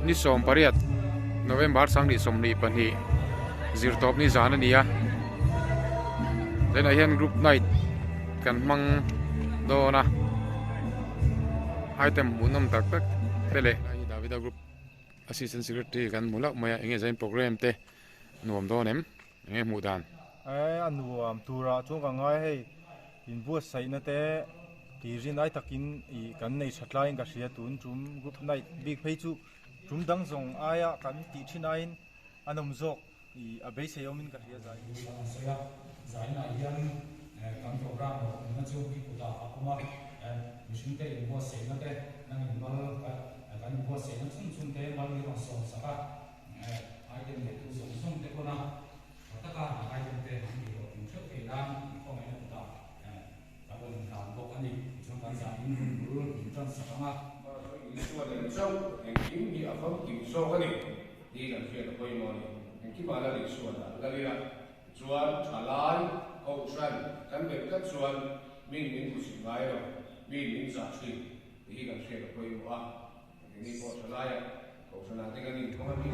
ni som pariat November sang ni som ni pani zirtop ni zana nia then a hian group night kan mang do na item munam tak tak tele Davida group assistant secretary kan mulak maya enge zain program te nuam do nem enge mudan anuam tura chung ngai hei in bu sai na te ti rin ai takin I kan nei thatlain ka hria tun chum group night big phei chu chum dang zong aya kan ti thinain anom zok I abei seyomin ka hria zai zaina hian kan program na chu bi puta akuma mission te in boss se na te nang in mal kan boss se na chung te mal ni ro so saka item ne tu so song te kona taka item te ni ro in chok te dan ko me na puta ta bon ta bok ani chung kan za in ru in tan saka ma so den so en kim ni afam kim so kani ni kan fe ko mo ni en ki bala ri so da galira chuan thalai ko tran kan be ka chuan min ku si ngai ro min za chi ni kan fe ko mo a ni ko thalai ko tran te kan ni ko ma ni